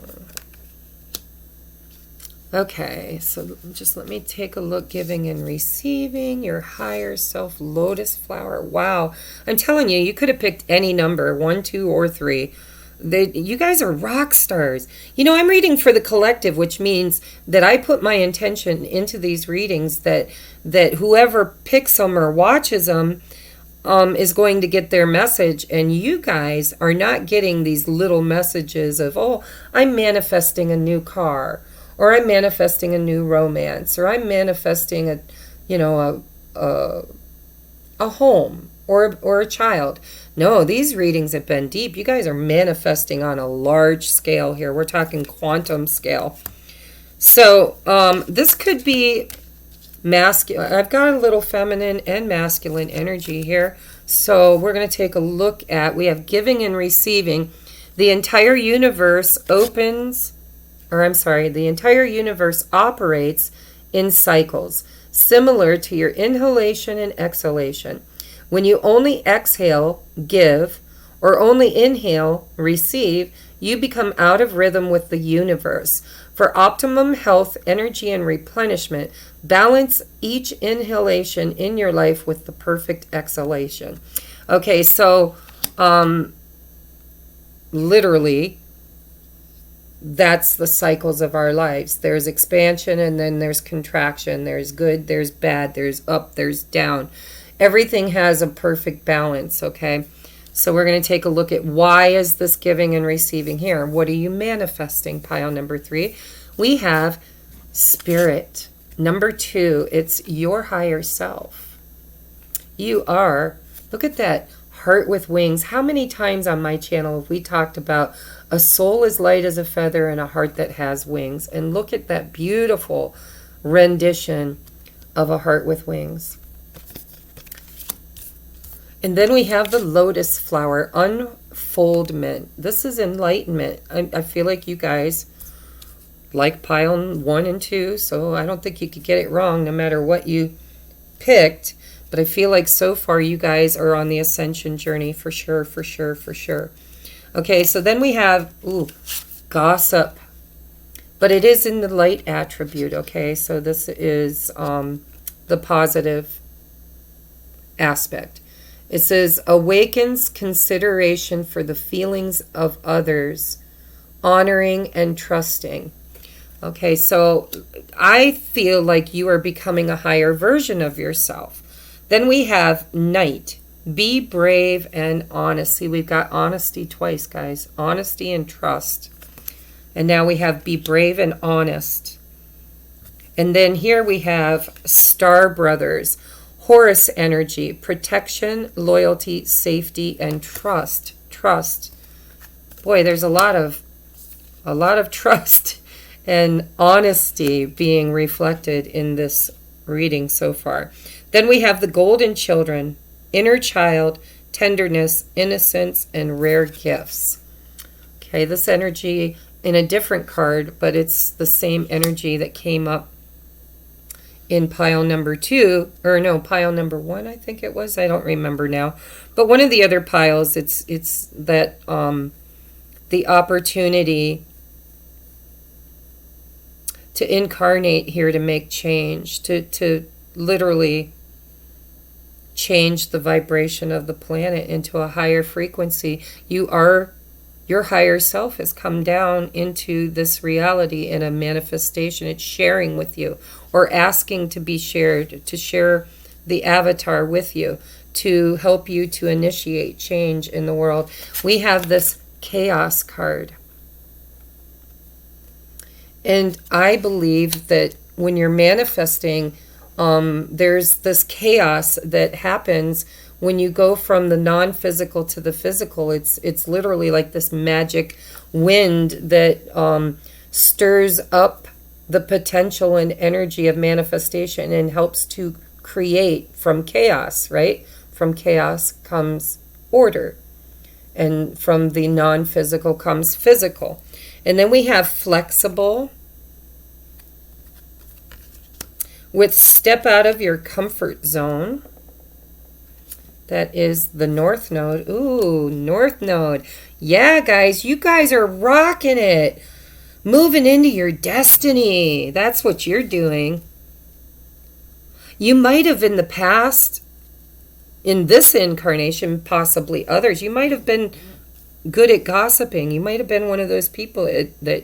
Okay, so just let me take a look. Giving and receiving, your higher self, lotus flower. Wow, I'm telling you, you could have picked any number, 1, 2, or 3. You guys are rock stars. I'm reading for the collective, which means that I put my intention into these readings that whoever picks them or watches them is going to get their message. And you guys are not getting these little messages of, oh, I'm manifesting a new car, or I'm manifesting a new romance, or I'm manifesting a home or a child. No, these readings have been deep. You guys are manifesting on a large scale here. We're talking quantum scale. So this could be masculine. I've got a little feminine and masculine energy here. So we're going to take a look at, we have giving and receiving. The entire universe the entire universe operates in cycles, similar to your inhalation and exhalation. When you only exhale, give, or only inhale, receive, you become out of rhythm with the universe. For optimum health, energy, and replenishment, balance each inhalation in your life with the perfect exhalation. Okay, so literally, that's the cycles of our lives. There's expansion, and then there's contraction. There's good, there's bad, there's up, there's down. Everything has a perfect balance, okay? So we're going to take a look at why is this giving and receiving here. What are you manifesting? Pile number 3. We have spirit. Number 2, it's your higher self. You are, look at that, heart with wings. How many times on my channel have we talked about a soul as light as a feather and a heart that has wings? And look at that beautiful rendition of a heart with wings. And then we have the lotus flower, unfoldment. This is enlightenment. I feel like you guys like pile 1 and 2, so I don't think you could get it wrong no matter what you picked. But I feel like so far you guys are on the ascension journey for sure, for sure, for sure. Okay, so then we have, gossip. But it is in the light attribute, okay? So this is the positive aspect. It says, awakens consideration for the feelings of others, honoring and trusting. Okay, so I feel like you are becoming a higher version of yourself. Then we have night. Be brave and honest. See, we've got honesty twice, guys. Honesty and trust. And now we have be brave and honest. And then here we have star brothers. Horus energy, protection, loyalty, safety, and trust. Trust. Boy, there's a lot of trust and honesty being reflected in this reading so far. Then we have the golden children, inner child, tenderness, innocence, and rare gifts. Okay, this energy in a different card, but it's the same energy that came up in pile number 2, or no, pile number 1, I think it was. I don't remember now. But one of the other piles, it's that the opportunity to incarnate here to make change, to literally change the vibration of the planet into a higher frequency. Your higher self has come down into this reality in a manifestation. It's sharing with you or asking to be shared, to share the avatar with you, to help you to initiate change in the world. We have this chaos card. And I believe that when you're manifesting, there's this chaos that happens when you go from the non-physical to the physical. It's literally like this magic wind that stirs up the potential and energy of manifestation and helps to create from chaos, right? From chaos comes order. And from the non-physical comes physical. And then we have flexible, with step out of your comfort zone. That is the North Node. Ooh, North Node. Yeah, guys, you guys are rocking it. Moving into your destiny. That's what you're doing. You might have in the past, in this incarnation, possibly others, you might have been good at gossiping. You might have been one of those people that,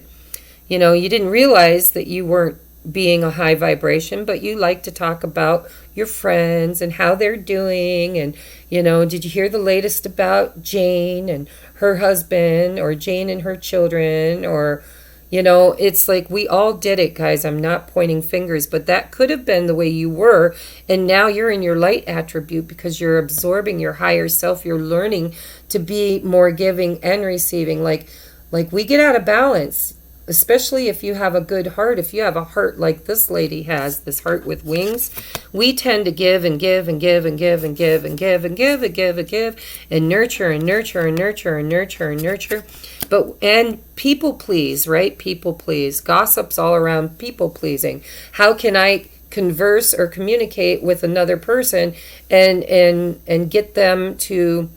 you know, you didn't realize that you weren't being a high vibration, but you like to talk about your friends and how they're doing. And, you know, did you hear the latest about Jane and her husband, or Jane and her children? Or, you know, it's like we all did it, guys. I'm not pointing fingers, but that could have been the way you were. And now you're in your light attribute because you're absorbing your higher self. You're learning to be more giving and receiving. Like we get out of balance. Especially if you have a good heart, if you have a heart like this lady has, this heart with wings, we tend to give and give and give and give and give and give and give and give and give and nurture and nurture and nurture and nurture and nurture. And people please, right? People please. Gossip's all around people pleasing. How can I converse or communicate with another person and get them to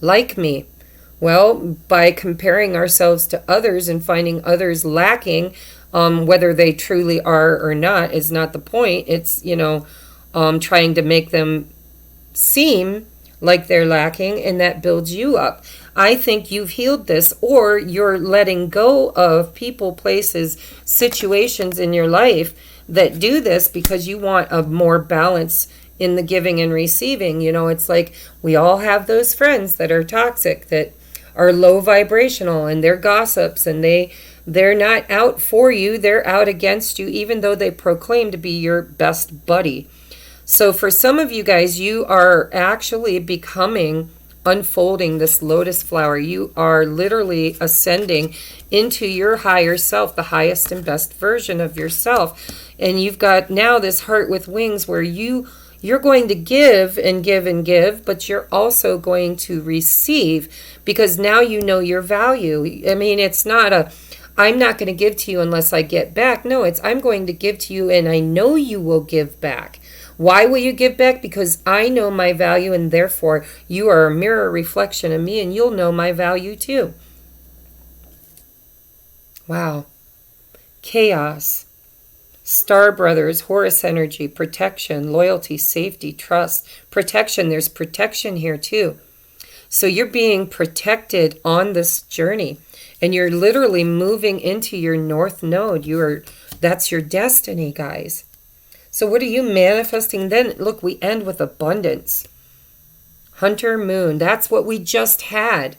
like me? Well, by comparing ourselves to others and finding others lacking, whether they truly are or not is not the point. It's, you know, trying to make them seem like they're lacking, and that builds you up. I think you've healed this, or you're letting go of people, places, situations in your life that do this because you want a more balance in the giving and receiving. You know, it's like we all have those friends that are toxic, that are low vibrational, and they're gossips, and they're not out for you, they're out against you, even though they proclaim to be your best buddy. So for some of you guys, you are actually unfolding this lotus flower. You are literally ascending into your higher self, the highest and best version of yourself. And you've got now this heart with wings where you're going to give and give and give, but you're also going to receive, because now you know your value. I mean, it's not I'm not going to give to you unless I get back. No, it's I'm going to give to you and I know you will give back. Why will you give back? Because I know my value, and therefore you are a mirror reflection of me, and you'll know my value too. Wow. Chaos. Star Brothers, Horus energy, protection, loyalty, safety, trust, protection. There's protection here too. So you're being protected on this journey, and you're literally moving into your North Node. That's your destiny, guys. So what are you manifesting then? Look, we end with abundance. Hunter Moon, that's what we just had.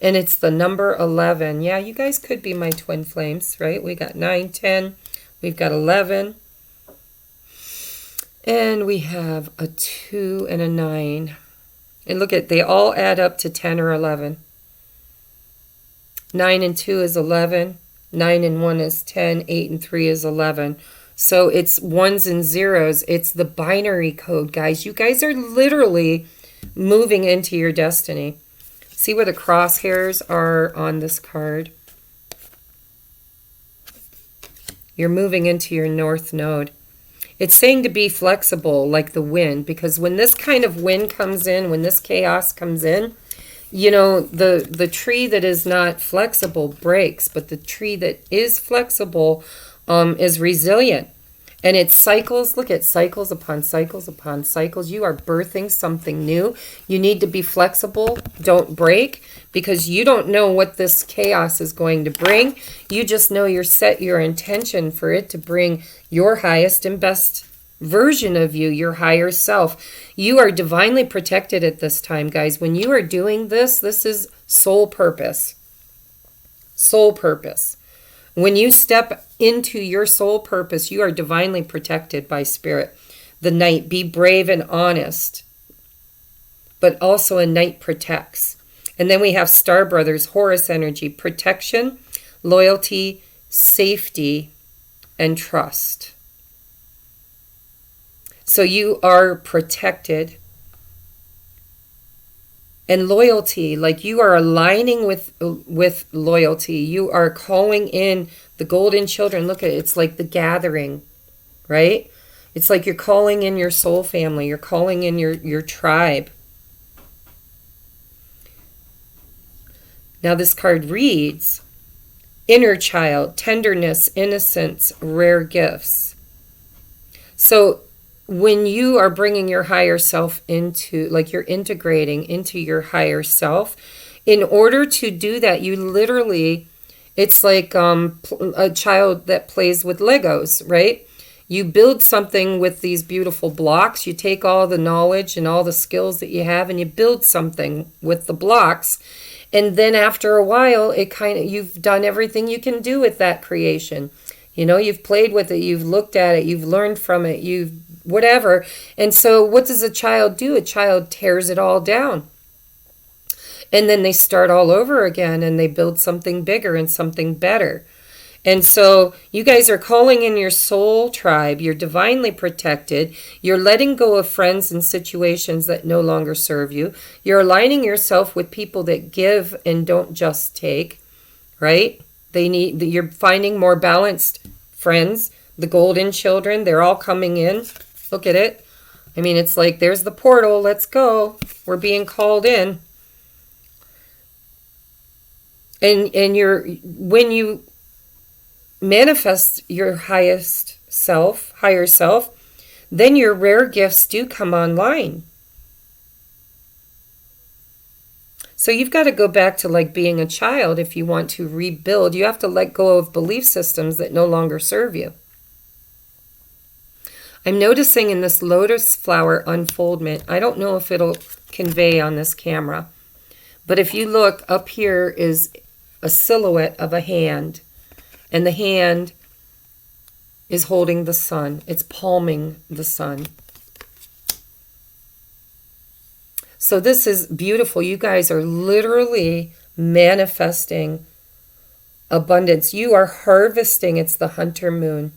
And it's the number 11. Yeah, you guys could be my twin flames, right? We got 9, 10. We've got 11. And we have a 2 and a 9. And look at, they all add up to 10 or 11. 9 and 2 is 11. 9 and 1 is 10. 8 and 3 is 11. So it's ones and zeros. It's the binary code, guys. You guys are literally moving into your destiny. See where the crosshairs are on this card? You're moving into your north node. It's saying to be flexible like the wind, because when this kind of wind comes in, when this chaos comes in, you know, the tree that is not flexible breaks, but the tree that is flexible is resilient. And it cycles, look at cycles upon cycles upon cycles. You are birthing something new. You need to be flexible. Don't break, because you don't know what this chaos is going to bring. You just know you're set your intention for it to bring your highest and best version of you, your higher self. You are divinely protected at this time, guys. When you are doing this, this is soul purpose. Soul purpose. When you step into your soul purpose, you are divinely protected by Spirit. The Knight, be brave and honest, but also a Knight protects. And then we have Star Brothers, Horus energy, protection, loyalty, safety, and trust. So you are protected. And loyalty, like you are aligning with loyalty. You are calling in the golden children. Look at it. It's like the gathering, right? It's like you're calling in your soul family. You're calling in your tribe. Now this card reads, inner child, tenderness, innocence, rare gifts. So when you are bringing your higher self into, like you're integrating into your higher self, in order to do that, you literally, it's like a child that plays with Legos, right? You build something with these beautiful blocks. You take all the knowledge and all the skills that you have and you build something with the blocks. And then after a while, it kind of, you've done everything you can do with that creation. You know, you've played with it, you've looked at it, you've learned from it, you've whatever. And so what does a child do? A child tears it all down. And then they start all over again and they build something bigger and something better. And so you guys are calling in your soul tribe. You're divinely protected. You're letting go of friends and situations that no longer serve you. You're aligning yourself with people that give and don't just take, right? You're finding more balanced friends. The golden children, they're all coming in. Look at it. I mean, it's like, there's the portal. Let's go. We're being called in. And when you manifest your highest self, higher self, then your rare gifts do come online. So you've got to go back to like being a child if you want to rebuild. You have to let go of belief systems that no longer serve you. I'm noticing in this lotus flower unfoldment, I don't know if it'll convey on this camera, but if you look up here is a silhouette of a hand, and the hand is holding the sun. It's palming the sun. So this is beautiful. You guys are literally manifesting abundance. You are harvesting. It's the hunter moon.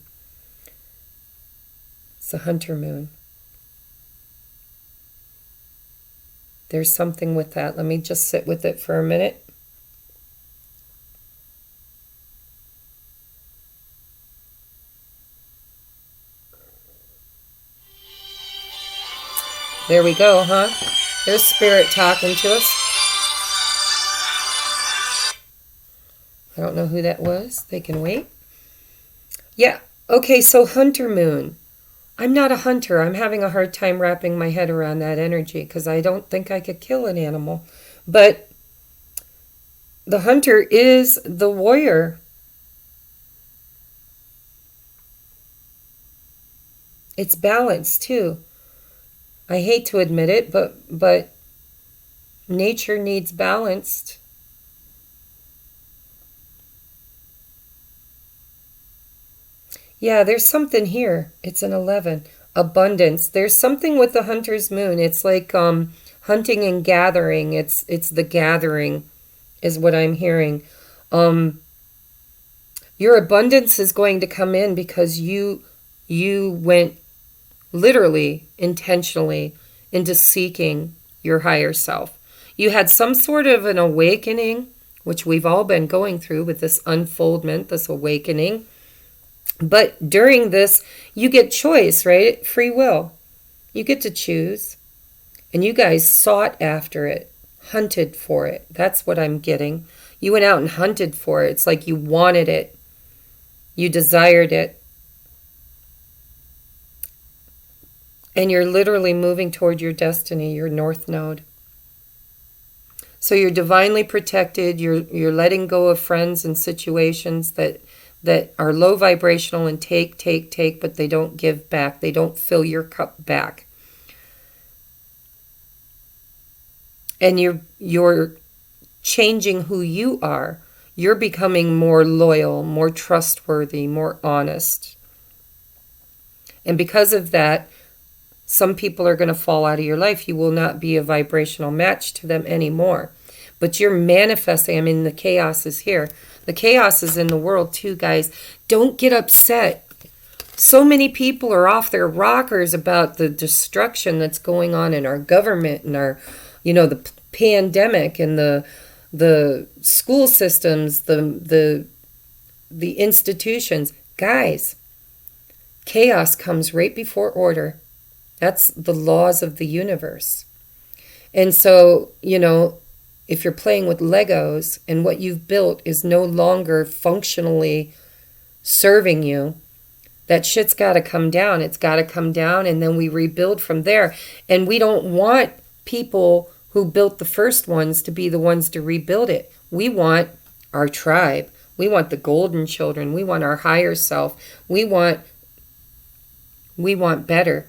It's the hunter moon. There's something with that. Let me just sit with it for a minute. There we go, huh? There's spirit talking to us. I don't know who that was. They can wait. Yeah. Okay, so hunter moon. I'm not a hunter. I'm having a hard time wrapping my head around that energy because I don't think I could kill an animal. But the hunter is the warrior. It's balanced too. I hate to admit it, but nature needs balanced. Yeah, there's something here. It's an 11. abundance. There's something with the hunter's moon. It's like hunting and gathering. It's the gathering is what I'm hearing. Your abundance is going to come in because you went literally, intentionally into seeking your higher self. You had some sort of an awakening, which we've all been going through with this unfoldment, this awakening. But during this, you get choice, right? Free will. You get to choose. And you guys sought after it, hunted for it. That's what I'm getting. You went out and hunted for it. It's like you wanted it. You desired it. And you're literally moving toward your destiny, your north node. So you're divinely protected. You're letting go of friends and situations that are low vibrational and take, but they don't give back. They don't fill your cup back. And you're changing who you are. You're becoming more loyal, more trustworthy, more honest. And because of that, some people are going to fall out of your life. You will not be a vibrational match to them anymore. But you're manifesting. I mean, the chaos is here. The chaos is in the world too, guys. Don't get upset. So many people are off their rockers about the destruction that's going on in our government and our, the pandemic and the school systems, the institutions. Guys, chaos comes right before order. That's the laws of the universe. And so, if you're playing with Legos and what you've built is no longer functionally serving you, that shit's got to come down. It's got to come down, and then we rebuild from there. And we don't want people who built the first ones to be the ones to rebuild it. We want our tribe. We want the golden children. We want our higher self. We want better.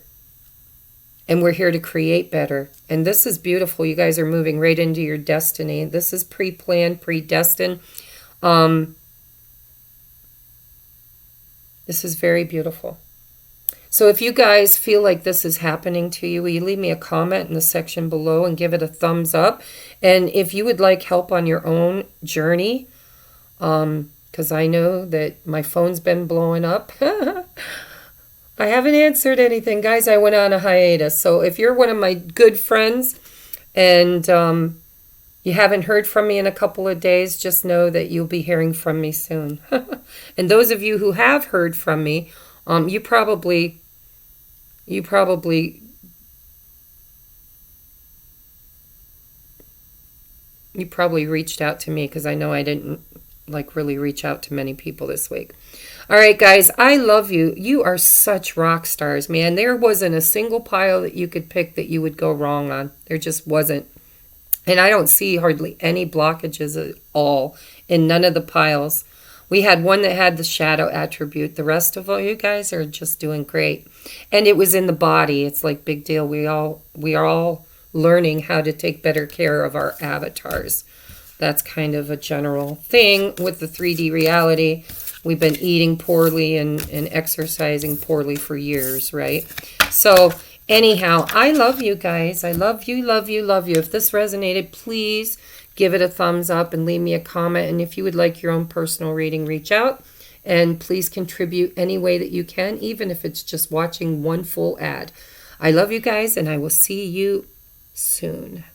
And we're here to create better. And this is beautiful. You guys are moving right into your destiny. This is pre-planned, predestined. This is very beautiful. So if you guys feel like this is happening to you, will you leave me a comment in the section below and give it a thumbs up? And if you would like help on your own journey, because I know that my phone's been blowing up. I haven't answered anything. Guys, I went on a hiatus. So if you're one of my good friends and you haven't heard from me in a couple of days, just know that you'll be hearing from me soon. And those of you who have heard from me, you probably reached out to me, because I know I didn't really reach out to many people this week. All right, guys, I love you. You are such rock stars, man. There wasn't a single pile that you could pick that you would go wrong on. There just wasn't. And I don't see hardly any blockages at all in none of the piles. We had one that had the shadow attribute. The rest of you guys are just doing great. And it was in the body. It's like big deal. We are all learning how to take better care of our avatars. That's kind of a general thing with the 3D reality. We've been eating poorly and exercising poorly for years, right? So anyhow, I love you guys. I love you, love you, love you. If this resonated, please give it a thumbs up and leave me a comment. And if you would like your own personal reading, reach out. And please contribute any way that you can, even if it's just watching one full ad. I love you guys, and I will see you soon.